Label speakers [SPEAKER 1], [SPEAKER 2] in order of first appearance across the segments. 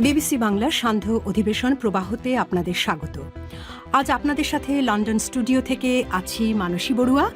[SPEAKER 1] BBC বাংলার সান্ধ্য অধিবেশন প্রবাহতে আপনাদের স্বাগত। আজ আপনাদের সাথে লন্ডন স্টুডিও থেকে আছি মানসী বড়ুয়া।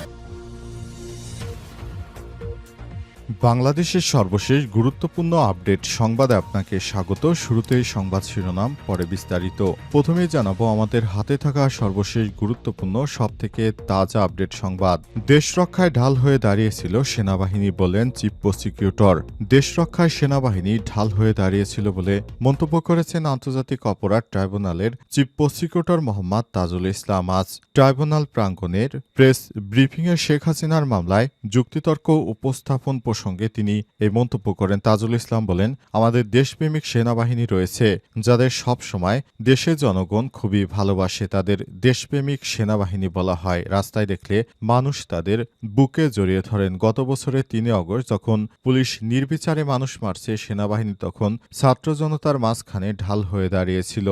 [SPEAKER 2] বাংলাদেশের সর্বশেষ গুরুত্বপূর্ণ আপডেট সংবাদে আপনাকে স্বাগত। শুরুতেই সংবাদ শিরোনাম, পরে বিস্তারিত। প্রথমেই জানাবো আমাদের হাতে থাকা সর্বশেষ গুরুত্বপূর্ণ সবথেকে তাজা আপডেট সংবাদ। দেশ রক্ষায় ঢাল হয়ে দাঁড়িয়েছিল সেনাবাহিনী, বলেন চিফ প্রসিকিউটর। দেশ রক্ষায় সেনাবাহিনী ঢাল হয়ে দাঁড়িয়েছিল বলে মন্তব্য করেছেন আন্তর্জাতিক অপরাধ ট্রাইব্যুনালের চিফ প্রসিকিউটর মোহাম্মদ তাজুল ইসলাম। আজ ট্রাইব্যুনাল প্রাঙ্গণের প্রেস ব্রিফিংয়ে শেখ হাসিনার মামলায় যুক্তিতর্ক উপস্থাপন প্রসঙ্গে তিনি এই মন্তব্য করেন। তাজুল ইসলাম বলেন, আমাদের দেশপ্রেমিক সেনাবাহিনী রয়েছে যাদের সব সময় দেশের জনগণ খুবই ভালোবাসে। তাদের দেশপ্রেমিক সেনাবাহিনী বলা হয়। রাস্তায় দেখলে মানুষ তাদের বুকে জড়িয়ে ধরেন। গত বছরের ৩ অগস্ট যখন পুলিশ নির্বিচারে মানুষ মারছে, সেনাবাহিনী তখন ছাত্র জনতার মাঝখানে ঢাল হয়ে দাঁড়িয়েছিল।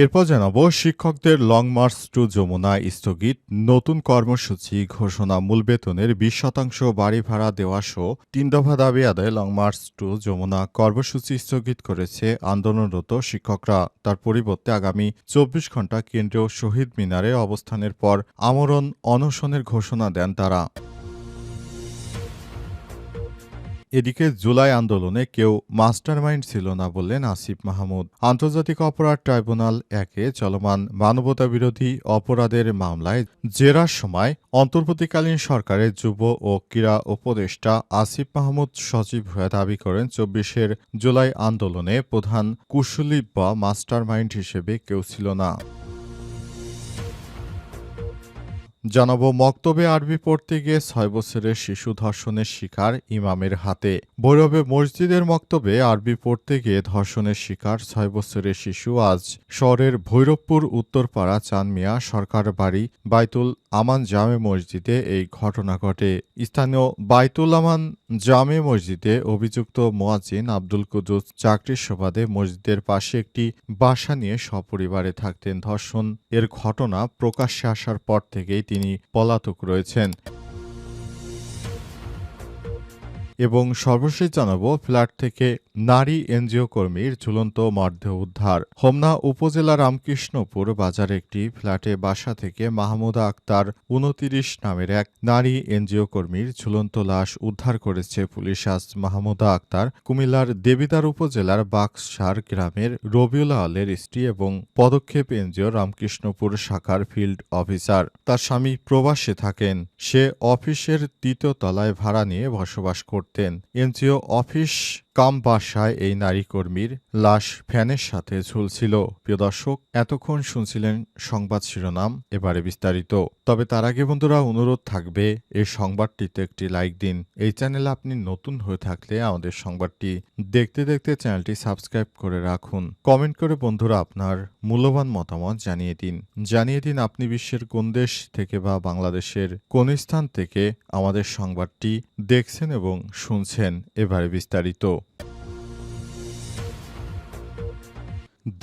[SPEAKER 2] এরপর জানাবো শিক্ষকদের লং মার্চ টু যমুনা স্থগিত, নতুন কর্মসূচি ঘোষণা, মূল বেতনের ২০% বাড়ি ভাড়া দেওয়া সহ ৩ দফা দাবি আদায়ে লং মার্চ টু যমুনা কর্মসূচি স্থগিত করেছে আন্দোলনরত শিক্ষকরা। তার পরিবর্তে আগামী ২৪ ঘণ্টা কেন্দ্রীয় শহীদ মিনারে অবস্থানের পর আমরণ অনশনের ঘোষণা দেন তারা। এদিকে জুলাই আন্দোলনে কেউ মাস্টারমাইন্ড ছিল না বললেন আসিফ মাহমুদ। আন্তর্জাতিক অপরাধ ট্রাইব্যুনাল ১-এ চলমান মানবতাবিরোধী অপরাধের মামলায় জেরার সময় অন্তর্বর্তীকালীন সরকারের যুব ও ক্রীড়া উপদেষ্টা আসিফ মাহমুদ সচিব হয়ে দাবি করেন, ২৪ জুলাই আন্দোলনে প্রধান কুশলী বা মাস্টারমাইন্ড হিসেবে কেউ ছিল না। জানাবো মক্তবে আরবি পড়তে গিয়ে ৬ বছরের শিশু ধর্ষণের শিকার ইমামের হাতে। ভৈরবে মসজিদের মক্তবে আরবি পড়তে গিয়ে ধর্ষণের শিকার ৬ বছরের শিশু। আজ শহরের ভৈরবপুর উত্তরপাড়া চাঁদ মিয়া সরকার বাড়ি বাইতুল আমান জামে মসজিদে এই ঘটনা ঘটে। স্থানীয় বাইতুল আমান জামে মসজিদে অভিযুক্ত মুয়াজ্জিন আব্দুল কুদ্দুস চাকরির সুবাদে মসজিদের পাশে একটি বাসা নিয়ে সপরিবারে থাকতেন। ধর্ষণ এর ঘটনা প্রকাশ্যে আসার পর থেকেই তিনি পলাতক রয়েছেন। এবং সর্বশেষ জানাবো ফ্ল্যাট থেকে নারী এনজিও কর্মীর ঝুলন্ত মরদেহ উদ্ধার। হোমনা উপজেলা রামকৃষ্ণপুর বাজারে একটি ফ্ল্যাটে বাসা থেকে মাহমুদা আক্তার ২৯ নামের এক নারী এনজিও কর্মীর ঝুলন্ত লাশ উদ্ধার করেছে পুলিশ। আজ মাহমুদা আক্তার কুমিল্লার দেবিদ্বার উপজেলার বাক্সার গ্রামের রবিউল আলের স্ত্রী এবং পদক্ষেপ এনজিও রামকৃষ্ণপুর শাখার ফিল্ড অফিসার। তার স্বামী প্রবাসে থাকেন। সে অফিসের ৩য় তলায় ভাড়া নিয়ে বসবাস করতেন। এনজিও অফিস কাম বাসায় এই নারী কর্মীর লাশ ফ্যানের সাথে ঝুলছিল। প্রিয় দর্শক, এতক্ষণ শুনছিলেন সংবাদ শিরোনাম, এবারে বিস্তারিত। তবে তার আগে বন্ধুরা অনুরোধ থাকবে এই সংবাদটিতে একটি লাইক দিন। এই চ্যানেলে আপনি নতুন হয়ে থাকলে আমাদের সংবাদটি দেখতে দেখতে চ্যানেলটি সাবস্ক্রাইব করে রাখুন। কমেন্ট করে বন্ধুরা আপনার মূল্যবান মতামত জানিয়ে দিন আপনি বিশ্বের কোন দেশ থেকে বা বাংলাদেশের কোন স্থান থেকে আমাদের সংবাদটি দেখছেন এবং শুনছেন। এবারে বিস্তারিত।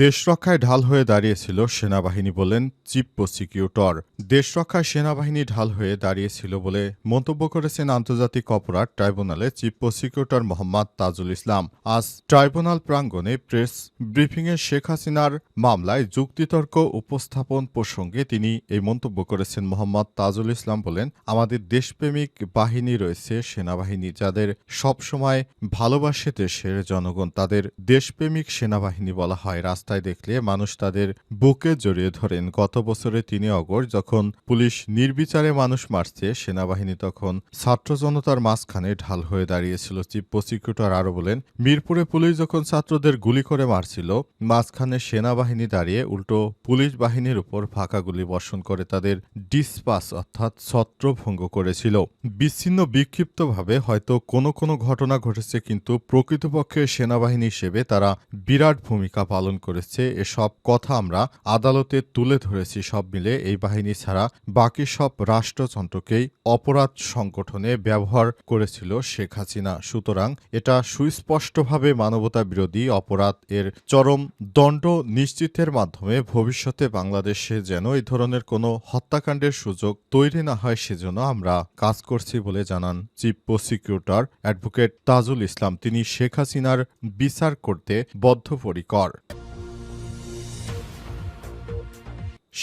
[SPEAKER 2] দেশ রক্ষায় ঢাল হয়ে দাঁড়িয়েছিল সেনাবাহিনী, বলেন চিফ প্রসিকিউটর। দেশ রক্ষায় সেনাবাহিনী ঢাল হয়ে দাঁড়িয়েছিল বলে মন্তব্য করেছেন আন্তর্জাতিক অপরাধ ট্রাইব্যুনালের চিফ প্রসিকিউটর মোহাম্মদ তাজুল ইসলাম। আজ ট্রাইব্যুনাল প্রাঙ্গণে প্রেস ব্রিফিংয়ে শেখ হাসিনার মামলায় যুক্তিতর্ক উপস্থাপন প্রসঙ্গে তিনি এই মন্তব্য করেছেন। মোহাম্মদ তাজুল ইসলাম বলেন, আমাদের দেশপ্রেমিক বাহিনী রয়েছে সেনাবাহিনী যাদের সবসময় ভালোবাসে দেশের জনগণ। তাদের দেশপ্রেমিক সেনাবাহিনী বলা হয়। রাস্তায় দেখলে মানুষ তাদের বুকে জড়িয়ে ধরেন। গত বছরের ৩ অগস্ট যখন পুলিশ নির্বিচারে মানুষ মারছে, সেনাবাহিনী তখন ছাত্র জনতার মাঝখানে ঢাল হয়ে দাঁড়িয়েছিল। চিফ প্রসিকিউটর আরও বলেন, মিরপুরে পুলিশ যখন ছাত্রদের গুলি করে মারছিল, মাঝখানে সেনাবাহিনী দাঁড়িয়ে উল্টো পুলিশ বাহিনীর উপর ফাঁকা গুলি বর্ষণ করে তাদের ডিসপাস অর্থাৎ ছত্রভঙ্গ করেছিল। বিচ্ছিন্ন বিক্ষিপ্তভাবে হয়তো কোনো ঘটনা ঘটেছে, কিন্তু প্রকৃতপক্ষে সেনাবাহিনী হিসেবে তারা বিরাট ভূমিকা পালন করেছে, এসব কথা আমরা আদালতে তুলে ধরেছি। সব মিলে এই বাহিনী ছাড়া বাকি সব রাষ্ট্রযন্ত্রকেই অপরাধ সংগঠনে ব্যবহার করেছিল শেখ হাসিনা। সুতরাং এটা সুস্পষ্টভাবে মানবতা বিরোধী অপরাধ। এর চরম দণ্ড নিশ্চিতের মাধ্যমে ভবিষ্যতে বাংলাদেশে যেন এই ধরনের কোনো হত্যাকাণ্ডের সুযোগ তৈরি না হয় সেজন্য আমরা কাজ করছি বলে জানান chief prosecutor advocate Tajul Islam. তিনি শেখ হাসিনার বিচার করতে বদ্ধপরিকর।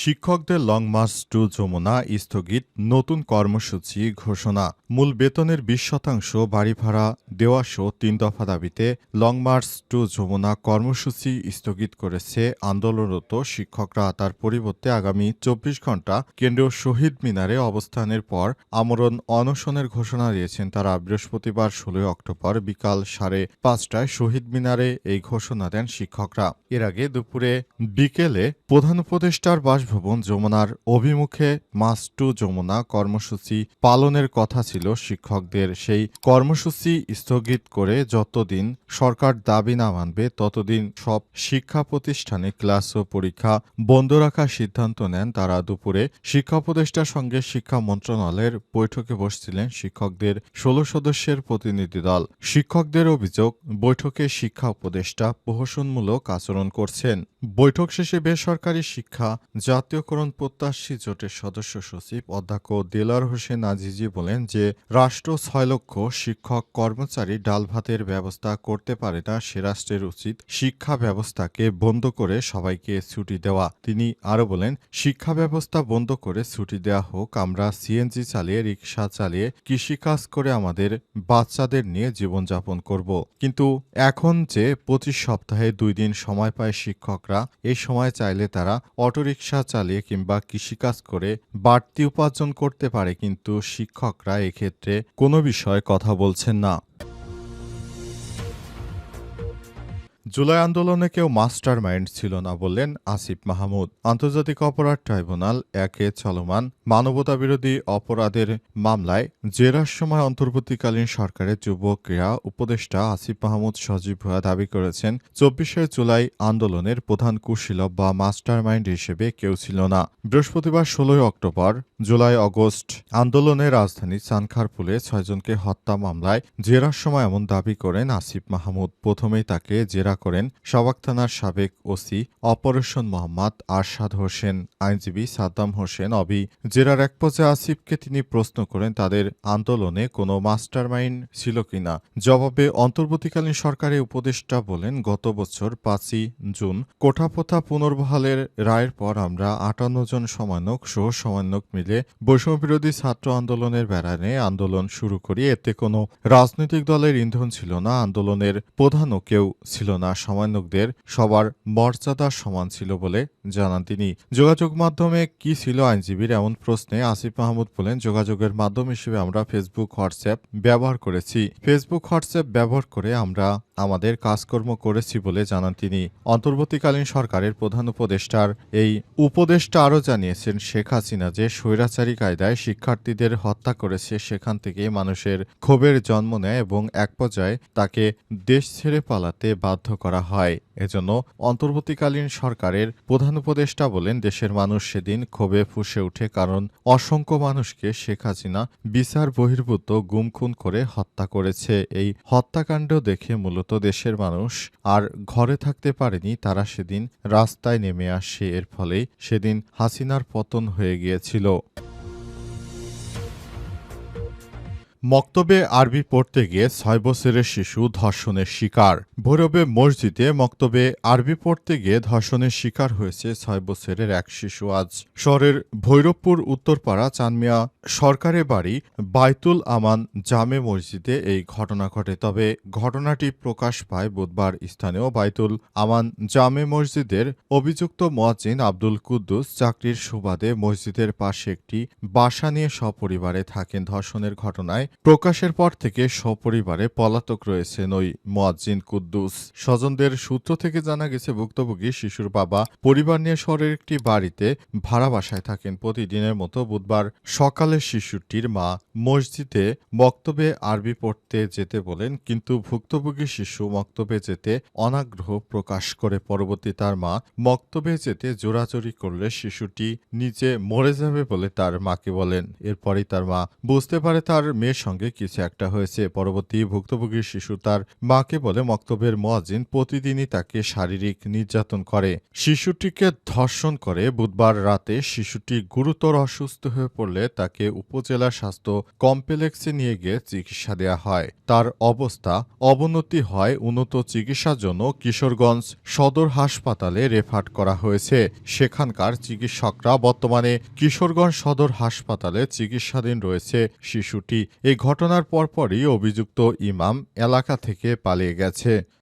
[SPEAKER 2] শিক্ষকদের লং মার্চ টু যমুনা স্থগিত, নতুন কর্মসূচি ঘোষণা। মূল বেতনের ২০% বাড়ি ভাড়া দেওয়াসহ ৩ দফা দাবিতে লং মার্চ টু যমুনা কর্মসূচি স্থগিত করেছে আন্দোলনরত শিক্ষকরা। তার পরিবর্তে আগামী ২৪ ঘণ্টা কেন্দ্রীয় শহীদ মিনারে অবস্থানের পর আমরণ অনশনের ঘোষণা দিয়েছেন তারা। বৃহস্পতিবার ১৬ অক্টোবর বিকাল ৫:৩০ শহীদ মিনারে এই ঘোষণা দেন শিক্ষকরা। এর আগে দুপুরে বিকেলে প্রধান উপদেষ্টার বাসভবন যমুনার অভিমুখে মার্চ টু যমুনা কর্মসূচি পালনের কথা ছিল শিক্ষকদের। সেই কর্মসূচি স্থগিত করে যতদিন সরকার দাবি না মানবে ততদিন সব শিক্ষা প্রতিষ্ঠানে ক্লাস ও পরীক্ষা বন্ধ রাখার সিদ্ধান্ত নেন তারা। দুপুরে শিক্ষা উপদেষ্টার সঙ্গে শিক্ষা মন্ত্রণালয়ের বৈঠকে বসছিলেন শিক্ষকদের ১৬ সদস্যের প্রতিনিধি দল। শিক্ষকদের অভিযোগ, বৈঠকে শিক্ষা উপদেষ্টা প্রহসনমূলক আচরণ করছেন। বৈঠক শেষে বেসরকারি শিক্ষা জাতীয়করণ প্রত্যাশী জোটের সদস্য সচিব অধ্যক্ষ দেলার হোসেন আজিজি বলেন যে রাষ্ট্র ৬ লক্ষ শিক্ষক কর্মচারী ডাল ভাতের ব্যবস্থা করতে পারে না, সে রাষ্ট্রের উচিত শিক্ষা ব্যবস্থাকে বন্ধ করে সবাইকে ছুটি দেওয়া। তিনি আরও বলেন, শিক্ষা ব্যবস্থা বন্ধ করে ছুটি দেওয়া হোক, আমরা সিএনজি চালিয়ে রিকশা চালিয়ে কৃষিকাজ করে আমাদের বাচ্চাদের নিয়ে জীবনযাপন করব। কিন্তু এখন যে ২৫ সপ্তাহে ২ দিন সময় পায় শিক্ষকরা, এই সময় চাইলে তারা অটোরিকশা চালিয়ে কিংবা কৃষিকাজ করে বাড়তি উপার্জন করতে পারে, কিন্তু শিক্ষকরা এক্ষেত্রে কোনো বিষয়ে কথা বলছেন না। জুলাই আন্দোলনে কেউ মাস্টার মাইন্ড ছিল না বললেন আসিফ মাহমুদ। আন্তর্জাতিক অপরাধ ট্রাইব্যুনাল ১-এ চলমান মানবতাবিরোধী অপরাধের মামলায় জেরার সময় অন্তর্বর্তীকালীন সরকারের যুব ক্রীড়া উপদেষ্টা আসিফ মাহমুদ সজীব ভুঁইয়া দাবি করেছেন, ২৪শে জুলাই আন্দোলনের প্রধান কুশীলব বা মাস্টার মাইন্ড হিসেবে কেউ ছিল না। বৃহস্পতিবার ১৬ অক্টোবর জুলাই আগস্ট আন্দোলনে রাজধানী চানখারপুলে ৬ জনকে হত্যা মামলায় জেরার সময় এমন দাবি করেন আসিফ মাহমুদ। প্রথমেই তাকে জেরা করেন সাভাক থানার সাবেক ওসি অপারেশন মোহাম্মদ আরশাদ হোসেন। আইনজীবী সাদ্দাম হোসেন অবি জেরার এক পর্যায়ে আসিফকে তিনি প্রশ্ন করেন তাদের আন্দোলনে কোনো মাস্টারমাইন্ড ছিল কিনা। জবাবে অন্তর্বর্তীকালীন সরকারের উপদেষ্টা বলেন, গত বছর ৫ই জুন কোঠাপোথা পুনর্বহালের রায়ের পর আমরা ৫৮ জন সমন্বয়ক সহ সমন্বয়ক মিলে বৈষম্যবিরোধী ছাত্র আন্দোলনের ব্যানারে আন্দোলন শুরু করি। এতে কোনো রাজনৈতিক দলের ইন্ধন ছিল না, আন্দোলনের প্রধানও কেউ ছিল না, সমন্বয়কদের সবার মর্যাদা সমান ছিল বলে জানান তিনি। যোগাযোগ মাধ্যমে কি ছিল আইনজীবীর এমন প্রশ্নে আসিফ মাহমুদ বলেন, যোগাযোগের মাধ্যম হিসেবে আমরা ফেসবুক, হোয়াটসঅ্যাপ ব্যবহার করেছি। ফেসবুক, হোয়াটসঅ্যাপ ব্যবহার করে আমরা আমাদের কাজকর্ম করেছি বলে জানান তিনি। অন্তর্বর্তীকালীন সরকারের প্রধান উপদেষ্টার এই উপদেষ্টা আরও জানিয়েছেন, শেখ হাসিনা যে স্বৈরাচারী কায়দায় শিক্ষার্থীদের হত্যা করেছে সেখান থেকে মানুষের ক্ষোভের জন্ম নেয় এবং এক পর্যায়ে তাকে দেশ ছেড়ে পালাতে বাধ্য করা হয়। এজন্য অন্তর্বর্তীকালীন সরকারের প্রধান উপদেষ্টা বলেন, দেশের মানুষ সেদিন ক্ষোভে ফুঁসে ওঠে, কারণ অসংখ্য মানুষকে শেখ হাসিনা বিচার বহির্ভূত গুম-খুন করে হত্যা করেছে। এই হত্যাকাণ্ড দেখে মূলত দেশের মানুষ আর ঘরে থাকতে পারেনি, তারা সেদিন রাস্তায় নেমে আসে। এর ফলেই সেদিন হাসিনার পতন হয়ে গিয়েছিল। মক্তবে আরবি পড়তে গিয়ে ৬ বছরের শিশু ধর্ষণের শিকার। ভৈরবে মসজিদে মক্তবে আরবি পড়তে গিয়ে ধর্ষণের শিকার হয়েছে ৬ বছরের এক শিশু। আজ শহরের ভৈরবপুর উত্তরপাড়া চানমিয়া সরকারের বাড়ি বাইতুল আমান জামে মসজিদে এই ঘটনা ঘটে। তবে ঘটনাটি প্রকাশ পায় বুধবার। স্থানীয় বাইতুল আমান জামে মসজিদের অভিযুক্ত মুয়াজ্জিন আব্দুল কুদ্দুস চাকরির সুবাদে মসজিদের পাশে একটি বাসা নিয়ে সপরিবারে থাকেন। ধর্ষণের ঘটনায় প্রকাশের পর থেকে সপরিবারে পলাতক রয়েছেন ওই মুয়াজ্জিন কুদ্দুস। স্বজনদের সূত্র থেকে জানা গেছে, ভুক্তভোগী শিশুর বাবা পরিবার নিয়ে শহরের একটি বাড়িতে ভাড়া বাসায় থাকেন। প্রতিদিনের মতো বুধবার সকালে শিশুটির মা মসজিদে মক্তবে আরবি পড়তে যেতে বলেন, কিন্তু ভুক্তভোগী শিশু মক্তবে যেতে অনাগ্রহ প্রকাশ করে। পরবর্তী তার মা মক্তবে যেতে জোরাজুরি করলে শিশুটি নিচে মরে যাবে বলে তার মাকে বলেন। এরপরই তার মা বুঝতে পারে তার মেয়ের সঙ্গে কিছু একটা হয়েছে। পরবর্তী ভুক্তভোগী শিশু তার মাকে বলে, মক্তবের মুয়াজ্জিন প্রতিদিনই তাকে শারীরিক নির্যাতন করে, শিশুটিকে ধর্ষণ করে। বুধবার রাতে শিশুটি গুরুতর অসুস্থ হয়ে পড়লে তাকে উপজেলা স্বাস্থ্য কমপ্লেক্সে নিয়ে গিয়ে চিকিৎসা দেওয়া হয়। তার অবস্থা অবনতি হয়। উন্নত চিকিৎসার জন্য কিশোরগঞ্জ সদর হাসপাতালে রেফার করা হয়েছে। সেখানকার চিকিৎসকরা বর্তমানে কিশোরগঞ্জ সদর হাসপাতালে চিকিৎসাধীন রয়েছে শিশুটি। এই ঘটনার পরপরই অভিযুক্ত ইমাম এলাকা থেকে পালিয়ে গেছে।